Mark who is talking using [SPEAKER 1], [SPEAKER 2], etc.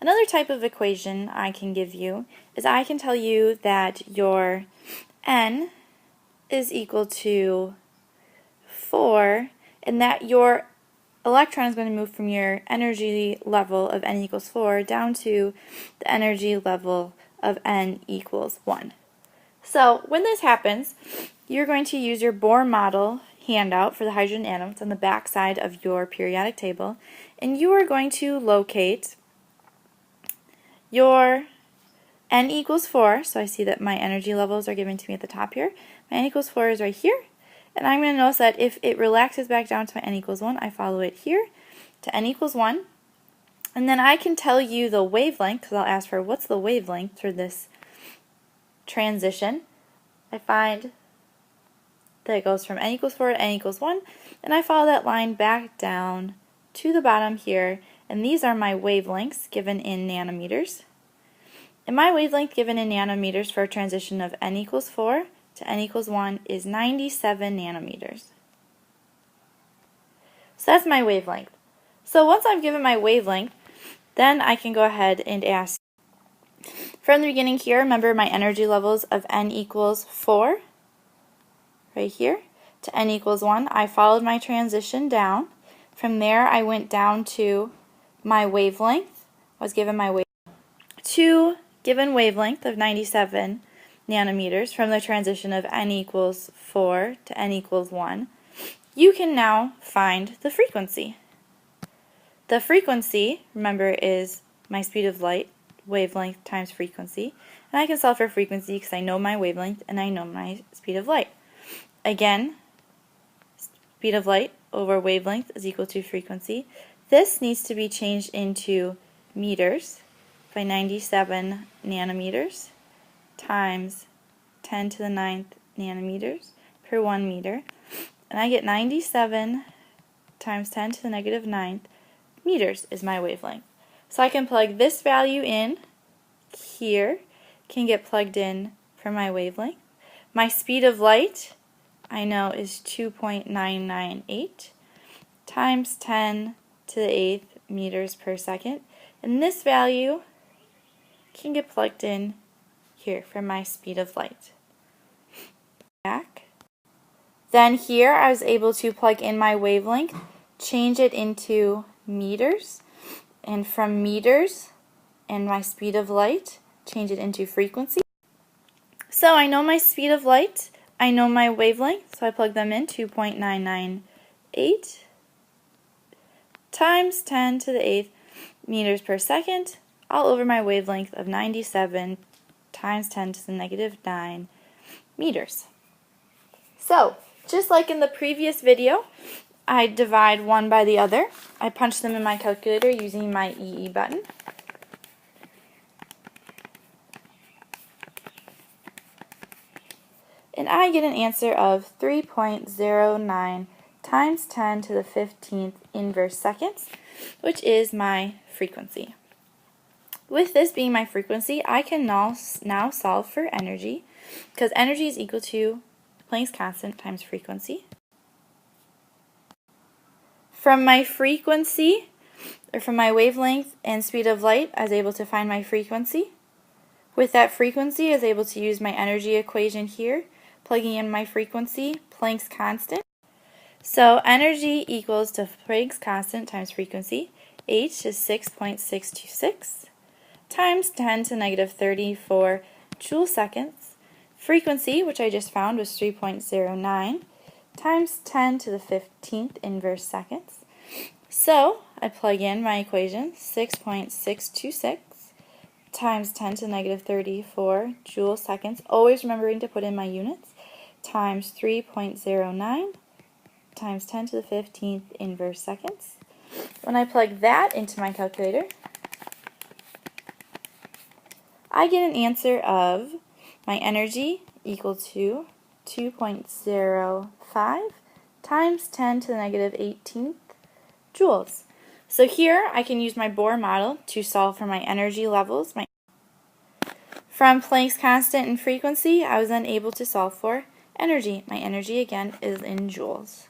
[SPEAKER 1] Another type of equation I can give you is I can tell you that your N is equal to 4 and that your electron is going to move from your energy level of N equals 4 down to the energy level of N equals 1. So when this happens, you're going to use your Bohr model handout for the hydrogen atoms on the back side of your periodic table, and you are going to locate your N equals 4, so I see that my energy levels are given to me at the top here. My N equals 4 is right here, and I'm going to notice that if it relaxes back down to my N equals 1, I follow it here to N equals 1, and then I can tell you the wavelength, because I'll ask for what's the wavelength for this transition. I find that it goes from N equals 4 to N equals 1, and I follow that line back down to the bottom here, and these are my wavelengths given in nanometers. And my wavelength given in nanometers for a transition of N equals 4 to N equals 1 is 97 nanometers. So that's my wavelength. So once I've given my wavelength, then I can go ahead and ask. From the beginning here, remember my energy levels of N equals 4, right here, to N equals 1. I followed my transition down. From there, I went down to my wavelength. I was given my given wavelength of 97 nanometers from the transition of N equals 4 to N equals 1. You can now find the frequency. The frequency, remember, is my speed of light, wavelength times frequency. And I can solve for frequency because I know my wavelength and I know my speed of light. Again, speed of light over wavelength is equal to frequency. This needs to be changed into meters by 97 nanometers times 10 to the 9th nanometers per 1 meter. And I get 97 times 10 to the negative 9th meters is my wavelength. So I can plug this value in here, can get plugged in for my wavelength. My speed of light, I know, is 2.998 times 10 to the 8th meters per second. And this value can get plugged in here for my speed of light. Back. Then here I was able to plug in my wavelength, change it into meters, and from meters and my speed of light, change it into frequency. So I know my speed of light, I know my wavelength, so I plug them in, 2.998 times 10 to the 8th meters per second, all over my wavelength of 97 times 10 to the negative 9 meters. So, just like in the previous video, I divide one by the other. I punch them in my calculator using my EE button. And I get an answer of 3.09 times 10 to the 15th inverse seconds, which is my frequency. With this being my frequency, I can now solve for energy, because energy is equal to Planck's constant times frequency. From my frequency, or from my wavelength and speed of light, I was able to find my frequency. With that frequency, I was able to use my energy equation here, plugging in my frequency, Planck's constant. So energy equals to Planck's constant times frequency. H is 6.626 times 10 to the negative 34 joule seconds. Frequency, which I just found, was 3.09 times 10 to the 15th inverse seconds. So I plug in my equation, 6.626 times 10 to the negative 34 joule seconds, always remembering to put in my units, times 3.09 times 10 to the 15th inverse seconds. When I plug that into my calculator, I get an answer of my energy equal to 2.05 times 10 to the negative 18th joules. So here I can use my Bohr model to solve for my energy levels. From Planck's constant and frequency, I was then able to solve for energy. My energy, again, is in joules.